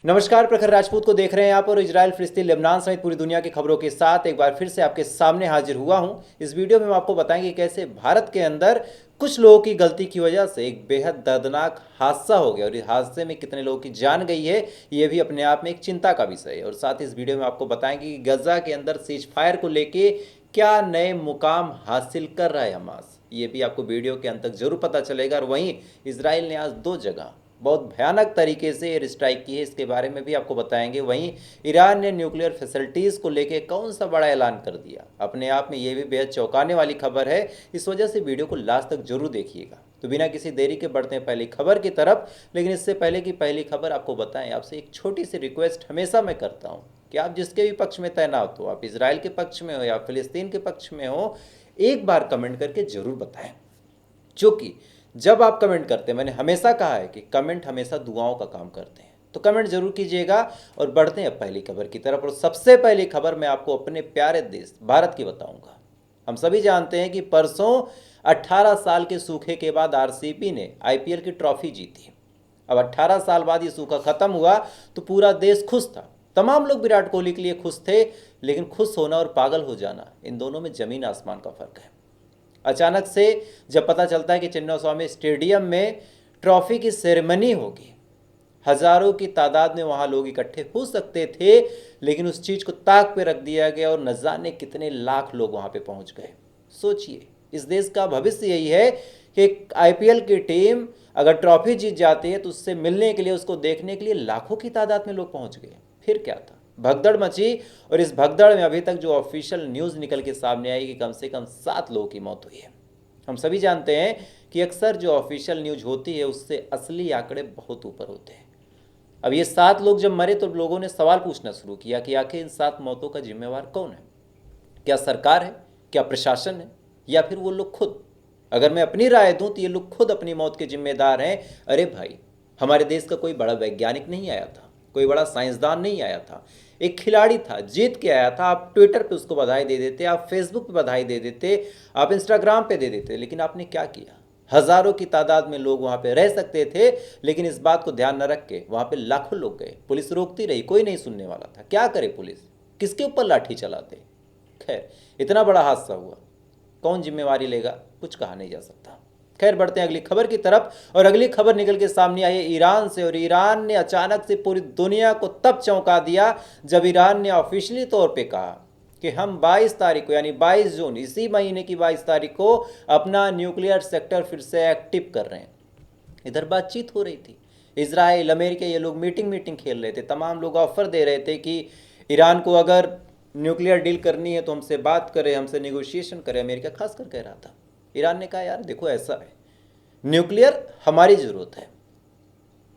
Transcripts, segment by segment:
नमस्कार, प्रखर राजपूत को देख रहे हैं आप और इजराइल, फिलिस्तीन, लेबनान समेत पूरी दुनिया की खबरों के साथ एक बार फिर से आपके सामने हाजिर हुआ हूं। इस वीडियो में हम आपको बताएंगे कैसे भारत के अंदर कुछ लोगों की गलती की वजह से एक बेहद दर्दनाक हादसा हो गया और इस हादसे में कितने लोगों की जान गई है, ये भी अपने आप में एक चिंता का विषय है। और साथ ही इस वीडियो में आपको बताएंगे कि गजा के अंदर सीज फायर को लेके क्या नए मुकाम हासिल कर रहा है हमास, ये भी आपको वीडियो के अंत तक जरूर पता चलेगा। और वहीं इसराइल ने आज 2 जगह बहुत भयानक तरीके से एयर स्ट्राइक की है, इसके बारे में भी आपको बताएंगे। वहीं ईरान ने न्यूक्लियर फैसिलिटीज़ को लेकर कौन सा बड़ा ऐलान कर दिया, अपने आप में ये भी बेहद चौंकाने वाली खबर है। इस वजह से वीडियो को लास्ट तक जरूर देखिएगा। तो बिना किसी देरी के बढ़ते हैं पहली खबर की तरफ। लेकिन इससे पहले की पहली खबर आपको बताएं, आपसे एक छोटी सी रिक्वेस्ट हमेशा मैं करता हूँ कि आप जिसके भी पक्ष में तैनात हो, आप इसराइल के पक्ष में हो या फिलिस्तीन के पक्ष में हो, एक बार कमेंट करके जरूर बताएं। क्योंकि जब आप कमेंट करते हैं, मैंने हमेशा कहा है कि कमेंट हमेशा दुआओं का काम करते हैं, तो कमेंट जरूर कीजिएगा। और बढ़ते हैं पहली खबर की तरफ। और सबसे पहली खबर मैं आपको अपने प्यारे देश भारत की बताऊंगा। हम सभी जानते हैं कि परसों 18 साल के सूखे के बाद आरसीबी ने आईपीएल की ट्रॉफी जीती। अब 18 साल बाद ये सूखा खत्म हुआ तो पूरा देश खुश था। तमाम लोग विराट कोहली के लिए खुश थे, लेकिन खुश होना और पागल हो जाना, इन दोनों में जमीन आसमान का फर्क है। अचानक से जब पता चलता है कि चिन्नास्वामी स्टेडियम में ट्रॉफी की सेरेमनी होगी, हजारों की तादाद में वहां लोग इकट्ठे हो सकते थे, लेकिन उस चीज को ताक पे रख दिया गया और न जाने कितने लाख लोग वहां पे पहुंच गए। सोचिए, इस देश का भविष्य यही है कि आईपीएल की टीम अगर ट्रॉफी जीत जाती है तो उससे मिलने के लिए, उसको देखने के लिए लाखों की तादाद में लोग पहुंच गए। फिर क्या था, भगदड़ मची। और इस भगदड़ में अभी तक जो ऑफिशियल न्यूज़ निकल के सामने आई कि कम से कम 7 लोगों की मौत हुई है। हम सभी जानते हैं कि अक्सर जो ऑफिशियल न्यूज़ होती है उससे असली आंकड़े बहुत ऊपर होते हैं। अब ये 7 लोग जब मरे तो लोगों ने सवाल पूछना शुरू किया कि आखिर इन 7 मौतों का जिम्मेवार कौन है। क्या सरकार है, क्या प्रशासन है, या फिर वो लोग खुद। अगर मैं अपनी राय दूं तो ये लोग खुद अपनी मौत के जिम्मेदार हैं। अरे भाई, हमारे देश का कोई बड़ा वैज्ञानिक नहीं आया था, कोई बड़ा साइंसदान नहीं आया था, एक खिलाड़ी था, जीत के आया था। आप ट्विटर पे उसको बधाई दे देते, आप फेसबुक पे बधाई दे देते, आप इंस्टाग्राम पे दे देते, लेकिन आपने क्या किया। हजारों की तादाद में लोग वहां पे रह सकते थे, लेकिन इस बात को ध्यान न रख के वहां पे लाखों लोग गए। पुलिस रोकती रही, कोई नहीं सुनने वाला था। क्या करे पुलिस, किसके ऊपर लाठी चलाते। खैर, इतना बड़ा हादसा हुआ, कौन जिम्मेवारी लेगा, कुछ कहा नहीं जा सकता। खैर, बढ़ते हैं अगली खबर की तरफ। और अगली खबर निकल के सामने आई है ईरान से। और ईरान ने अचानक से पूरी दुनिया को तब चौंका दिया जब ईरान ने ऑफिशियली तौर पे कहा कि हम 22 तारीख को, यानी 22 जून, इसी महीने की 22 तारीख को अपना न्यूक्लियर सेक्टर फिर से एक्टिव कर रहे हैं। इधर बातचीत हो रही थी, इसराइल, अमेरिका, ये लोग मीटिंग खेल रहे थे। तमाम लोग ऑफर दे रहे थे कि ईरान को अगर न्यूक्लियर डील करनी है तो हमसे बात करे, हमसे निगोशिएशन करे। अमेरिका खासकर कह रहा था। ईरान ने कहा, यार देखो ऐसा है, न्यूक्लियर हमारी ज़रूरत है,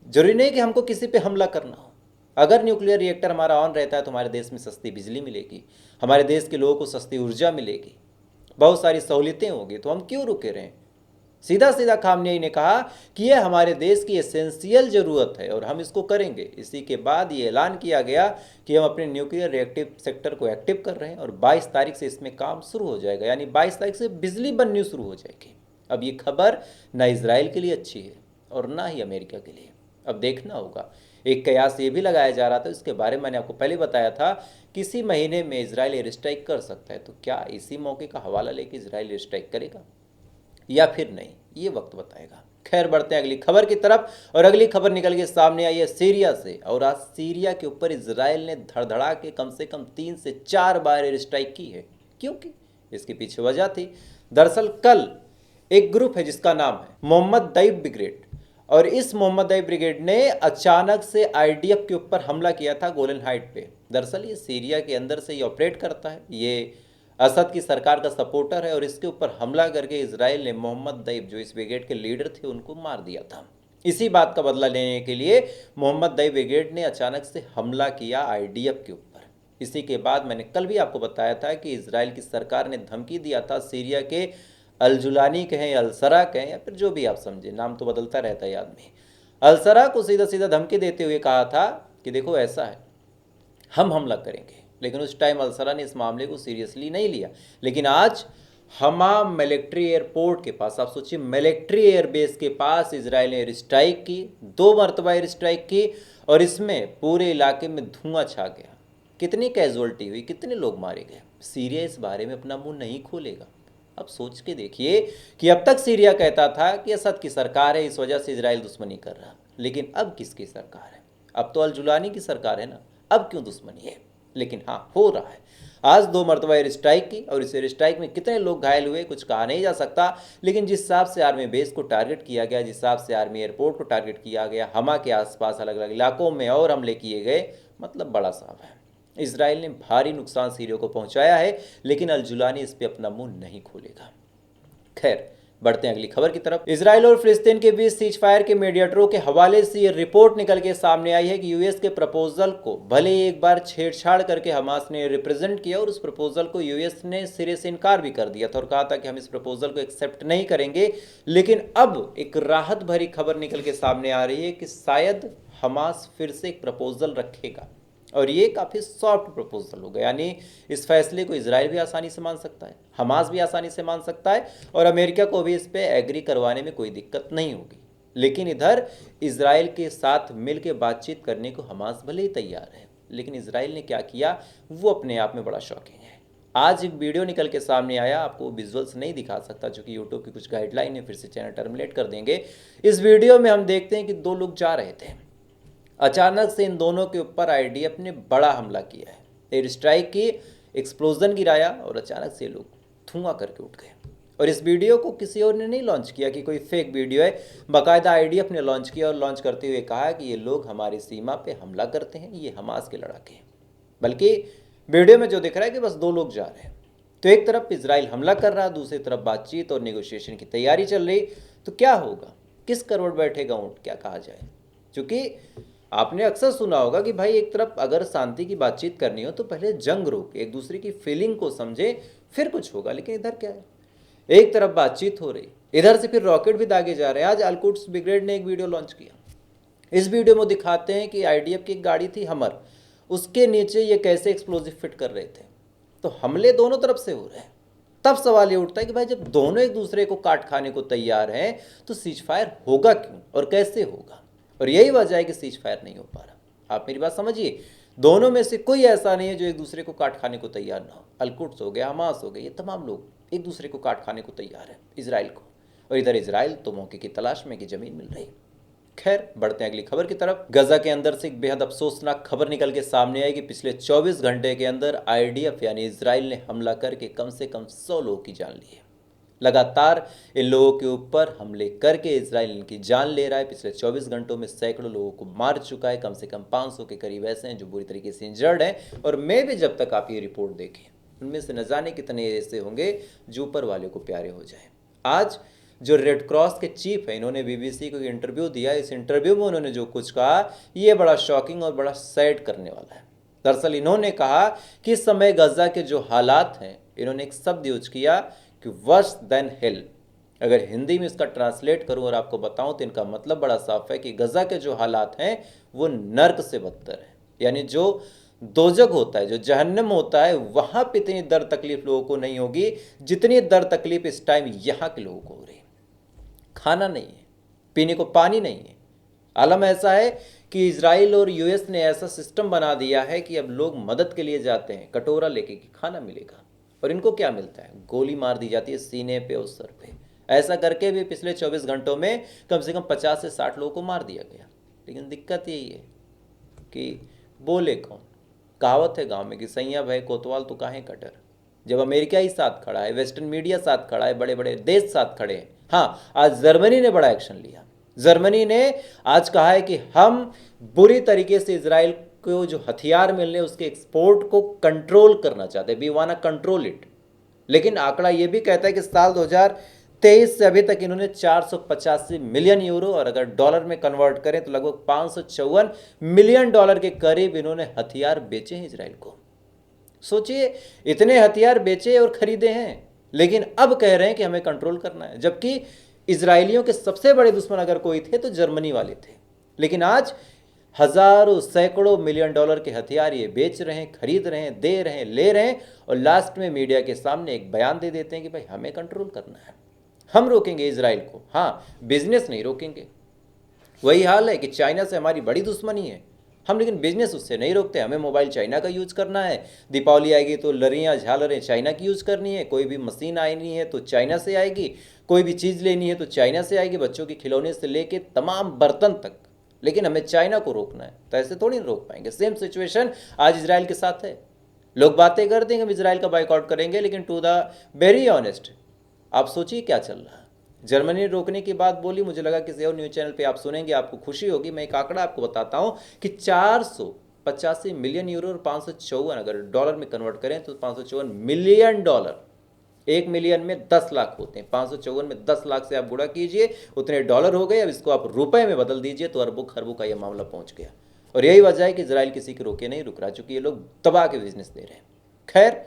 जरूरी नहीं कि हमको किसी पे हमला करना हो। अगर न्यूक्लियर रिएक्टर हमारा ऑन रहता है तो हमारे देश में सस्ती बिजली मिलेगी, हमारे देश के लोगों को सस्ती ऊर्जा मिलेगी, बहुत सारी सहूलियतें होगी, तो हम क्यों रुके रहें। सीधा सीधा खामनेई ने कहा कि यह हमारे देश की एसेंशियल ज़रूरत है और हम इसको करेंगे। इसी के बाद ये ऐलान किया गया कि हम अपने न्यूक्लियर रिएक्टिव सेक्टर को एक्टिव कर रहे हैं और 22 तारीख से इसमें काम शुरू हो जाएगा, यानी 22 तारीख से बिजली बननी शुरू हो जाएगी। अब ये खबर ना इसराइल के लिए अच्छी है और ना ही अमेरिका के लिए। अब देखना होगा। एक कयास ये भी लगाया जा रहा था, इसके बारे में मैंने आपको पहले बताया था कि इसी महीने में इसराइल एयर स्ट्राइक कर सकता है। तो क्या इसी मौके का हवाला लेकर इसराइल एयर स्ट्राइक करेगा या फिर नहीं, ये वक्त बताएगा। खैर, बढ़ते हैं अगली खबर की तरफ। और अगली खबर निकल के सामने आई है सीरिया से। और आज सीरिया के ऊपर इसराइल ने धड़धड़ा के कम से कम 3 से 4 बार एयर स्ट्राइक की है। क्योंकि इसके पीछे वजह थी। दरअसल कल एक ग्रुप है जिसका नाम है मोहम्मद दैब ब्रिगेड, और इस मोहम्मद दैब ब्रिगेड ने अचानक से आईडीएफ के ऊपर हमला किया था गोलन हाइट पे। दरअसल ये सीरिया के अंदर से ये ऑपरेट करता है, ये असद की सरकार का सपोर्टर है, और इसके ऊपर हमला करके इसराइल ने मोहम्मद दैब, जो इस ब्रिगेड के लीडर थे, उनको मार दिया था। इसी बात का बदला लेने के लिए मोहम्मद दैब ब्रिगेड ने अचानक से हमला किया आईडीएफ के ऊपर। इसी के बाद मैंने कल भी आपको बताया था कि इसराइल की सरकार ने धमकी दिया था सीरिया के अलजुलानी कहें, अलसरा कहें, या फिर जो भी आप समझे, नाम तो बदलता रहता है आदमी, अलसरा को सीधा सीधा धमकी देते हुए कहा था कि देखो ऐसा है, हम हमला करेंगे। लेकिन उस टाइम अलसरा ने इस मामले को सीरियसली नहीं लिया। लेकिन आज हमाम मिलिट्री एयरपोर्ट के पास, आप सोचिए, मिलिट्री एयरबेस के पास इसराइल ने एयर स्ट्राइक की, 2 मरतबा एयर स्ट्राइक की, और इसमें पूरे इलाके में धुआं छा गया। कितनी कैजुअल्टी हुई, कितने लोग मारे गए। सीरिया इस बारे में अपना मुंह नहीं खोलेगा। अब सोच के देखिए कि अब तक सीरिया कहता था कि असद की सरकार है, इस वजह से इजराइल दुश्मनी कर रहा, लेकिन अब किसकी सरकार है? अब तो अल जुलानी की सरकार है ना, अब क्यों दुश्मनी है? लेकिन हाँ, हो रहा है। आज 2 मरतबा एयर स्ट्राइक की, और इस एयर स्ट्राइक में कितने लोग घायल हुए कुछ कहा नहीं जा सकता, लेकिन जिस हिसाब से आर्मी बेस को टारगेट किया गया, जिस हिसाब से आर्मी एयरपोर्ट को टारगेट किया गया, हमा के आसपास अलग अलग इलाकों में और हमले किए गए, मतलब बड़ा साफ है इजराइल ने भारी नुकसान सीरिया को पहुंचाया है, लेकिन अल जुलानी इस पर अपना मुंह नहीं खोलेगा। खैर, बढ़ते हैं अगली खबर की तरफ। इजराइल और फिलिस्तीन के बीच सीज फायर के मीडिएटरों के हवाले से ये रिपोर्ट निकल के सामने आई है कि यूएस के प्रपोजल को भले ही एक बार छेड़छाड़ करके हमास ने रिप्रेजेंट किया, और उस प्रपोजल को यूएस ने सिरे से इनकार भी कर दिया था और कहा था कि हम इस प्रपोजल को एक्सेप्ट नहीं करेंगे। लेकिन अब एक राहत भरी खबर निकल के सामने आ रही है कि शायद हमास फिर से एक प्रपोजल रखेगा, और ये काफ़ी सॉफ्ट प्रपोजल होगा। यानी इस फैसले को इजराइल भी आसानी से मान सकता है, हमास भी आसानी से मान सकता है, और अमेरिका को भी इस पे एग्री करवाने में कोई दिक्कत नहीं होगी। लेकिन इधर इजराइल के साथ मिल के बातचीत करने को हमास भले ही तैयार है, लेकिन इजराइल ने क्या किया वो अपने आप में बड़ा शॉकिंग है। आज एक वीडियो निकल के सामने आया, आपको विजुअल्स नहीं दिखा सकता क्योंकि यूट्यूब की कुछ गाइडलाइन है, फिर से चैनल टर्मिनेट कर देंगे। इस वीडियो में हम देखते हैं कि 2 लोग जा रहे थे, अचानक से इन दोनों के ऊपर आईडीएफ ने बड़ा हमला किया है, एयर स्ट्राइक की, एक्सप्लोजन गिराया, और अचानक से लोग धुआं करके उठ गए। और इस वीडियो को किसी और ने नहीं लॉन्च किया कि कोई फेक वीडियो है, बाकायदा आईडीएफ ने लॉन्च किया, और लॉन्च करते हुए कहा कि ये लोग हमारी सीमा पे हमला करते हैं, ये हमास के लड़ाके हैं। बल्कि वीडियो में जो दिख रहा है कि बस 2 लोग जा रहे हैं। तो एक तरफ इजराइल हमला कर रहा है, दूसरी तरफ बातचीत और नेगोशिएशन की तैयारी चल रही। तो क्या होगा, किस करवट बैठेगा ऊँट, क्या कहा जाए? क्योंकि आपने अक्सर सुना होगा कि भाई एक तरफ अगर शांति की बातचीत करनी हो तो पहले जंग रोके, एक दूसरे की फीलिंग को समझे, फिर कुछ होगा। लेकिन इधर क्या है, एक तरफ बातचीत हो रही, इधर से फिर रॉकेट भी दागे जा रहे हैं। आज अल-कुद्स ब्रिगेड ने एक वीडियो लॉन्च किया। इस वीडियो में दिखाते हैं कि आईडीएफ की एक गाड़ी थी हमर, उसके नीचे ये कैसे एक्सप्लोजिव फिट कर रहे थे। तो हमले दोनों तरफ से हो रहे हैं। तब सवाल ये उठता है कि भाई जब दोनों एक दूसरे को काट खाने को तैयार हैं तो सीज फायर होगा क्यों और कैसे होगा? और यही वजह है कि सीज फायर नहीं हो पा रहा। आप मेरी बात समझिए, दोनों में से कोई ऐसा नहीं है जो एक दूसरे को काट खाने को तैयार ना हो। अल-कुद्स हो गया, हमास हो गया, ये तमाम लोग एक दूसरे को काट खाने को तैयार है इजराइल को, और इधर इजराइल तो मौके की तलाश में कि जमीन मिल रही। खैर, बढ़ते हैं अगली खबर की तरफ। गजा के अंदर से एक बेहद अफसोसनाक खबर निकल के सामने आई कि पिछले 24 घंटे के अंदर आईडीएफ यानी इजराइल ने हमला करके कम से कम 100 लोगों की जान ली है। लगातार इन लोगों के ऊपर हमले करके इजराइल इनकी जान ले रहा है। पिछले 24 घंटों में सैकड़ों लोगों को मार चुका है। कम से कम 500 के करीब ऐसे हैं जो बुरी तरीके से इंजर्ड हैं। और मैं भी जब तक आप ये रिपोर्ट देखें, उनमें से न जाने कितने ऐसे होंगे जो ऊपर वाले को प्यारे हो जाए। आज जो रेड क्रॉस के चीफ है, इन्होंने बीबीसी को इंटरव्यू दिया। इस इंटरव्यू में उन्होंने जो कुछ कहा ये बड़ा शॉकिंग और बड़ा सैड करने वाला है। दरअसल इन्होंने कहा कि इस समय गजा के जो हालात हैं, इन्होंने एक शब्द यूज किया कि वर्स देन हेल। अगर हिंदी में इसका ट्रांसलेट करूं और आपको बताऊं तो इनका मतलब बड़ा साफ है कि गजा के जो हालात हैं वो नर्क से बदतर है। यानी जो दोजख होता है, जो जहन्नम होता है, वहां पे इतनी दर्द तकलीफ लोगों को नहीं होगी जितनी दर्द तकलीफ इस टाइम यहाँ के लोगों को हो रही है। खाना नहीं है, पीने को पानी नहीं है। आलम ऐसा है कि इजराइल और यूएस ने ऐसा सिस्टम बना दिया है कि अब लोग मदद के लिए जाते हैं कटोरा लेके कि खाना मिलेगा, और इनको क्या मिलता है? गोली मार दी जाती है सीने पे और सर पे। ऐसा करके भी पिछले 24 घंटों में कम से कम 50 से 60 लोगों को मार दिया गया। लेकिन दिक्कत यही है कि बोले कौन? कहावत है गांव में कि सैया भय कोतवाल तो काहे कटर। जब अमेरिका ही साथ खड़ा है, वेस्टर्न मीडिया साथ खड़ा है, बड़े बड़े देश साथ खड़े हैं। हाँ, आज जर्मनी ने बड़ा एक्शन लिया। जर्मनी ने आज कहा है कि हम बुरी तरीके से इजराइल को जो हथियार मिलने उसके एक्सपोर्ट को कंट्रोल करना चाहते हैं। We want to control it. लेकिन आंकड़ा ये भी कहता है कि साल 2023 से अभी तक इन्होंने 485 मिलियन यूरो, और अगर डॉलर में कन्वर्ट करें तो लगभग 554 मिलियन डॉलर के करीब इन्होंने हथियार बेचे हैं इजराइल को। सोचिए, इतने हथियार बेचे और खरीदे हैं, लेकिन अब कह रहे हैं कि हमें कंट्रोल करना है। जबकि इजरायलियों के सबसे बड़े दुश्मन अगर कोई थे तो जर्मनी वाले थे। लेकिन आज हजारों सैकड़ों मिलियन डॉलर के हथियार ये बेच रहे हैं, खरीद रहे हैं, दे रहे हैं, ले रहे हैं, और लास्ट में मीडिया के सामने एक बयान दे देते हैं कि भाई हमें कंट्रोल करना है, हम रोकेंगे इजराइल को। हाँ, बिजनेस नहीं रोकेंगे। वही हाल है कि चाइना से हमारी बड़ी दुश्मनी है, हम लेकिन बिजनेस उससे नहीं रोकते। हमें मोबाइल चाइना का यूज़ करना है, दीपावली आएगी तो लड़ियाँ झालरें चाइना की यूज़ करनी है, कोई भी मशीन आनी है तो चाइना से आएगी, कोई भी चीज़ लेनी है तो चाइना से आएगी, बच्चों के खिलौने से लेके तमाम बर्तन तक। लेकिन हमें चाइना को रोकना है, तो ऐसे थोड़ी ना रोक पाएंगे। सेम सिचुएशन आज इजराइल के साथ है। लोग बातें करते हैं कि हम इजराइल का बाइकआउट करेंगे, लेकिन टू द वेरी ऑनेस्ट आप सोचिए क्या चल रहा है। जर्मनी ने रोकने की बात बोली, मुझे लगा किसी और न्यूज़ चैनल पे आप सुनेंगे, आपको खुशी होगी। मैं एक आंकड़ा आपको बताता हूँ कि 485 मिलियन यूरो और 554, अगर डॉलर में कन्वर्ट करें तो 554 मिलियन डॉलर। 1 मिलियन में 10 लाख होते हैं, 554 में 10 लाख से आप गुणा कीजिए, उतने डॉलर हो गए। अब इसको आप रुपए में बदल दीजिए तो अरबों खरबों का यह मामला पहुंच गया। और यही वजह है कि इजराइल किसी के रोके नहीं रुक रहा, चूंकि ये लोग दबा के बिजनेस दे रहे हैं। खैर,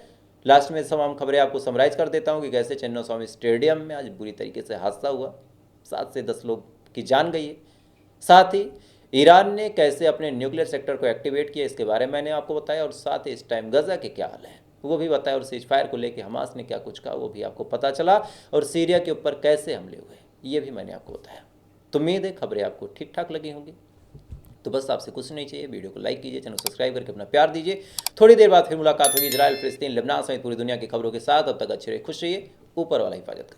लास्ट में तमाम खबरें आपको समराइज कर देता हूं कि कैसे चन्नास्वामी स्टेडियम में आज बुरी तरीके से हादसा हुआ, 7 से 10 लोग की जान गई है। साथ ही ईरान ने कैसे अपने न्यूक्लियर सेक्टर को एक्टिवेट किया, इसके बारे में मैंने आपको बताया। और साथ ही इस टाइम गजा के क्या हाल है वो भी बताया, और सीज फायर को लेकर हमास ने क्या कुछ कहा वो भी आपको पता चला, और सीरिया के ऊपर कैसे हमले हुए ये भी मैंने आपको बताया। तो उम्मीद है खबरें आपको ठीक ठाक लगी होंगी। तो बस आपसे कुछ नहीं चाहिए, वीडियो को लाइक कीजिए, चैनल को सब्सक्राइब करके अपना प्यार दीजिए। थोड़ी देर बाद फिर मुलाकात होगी इजराइल, फिलिस्तीन, लेबनान समेत पूरी दुनिया की खबरों के साथ। अब तक अच्छे रहिए, खुश रहिए, ऊपर वाला हिफाजत करें।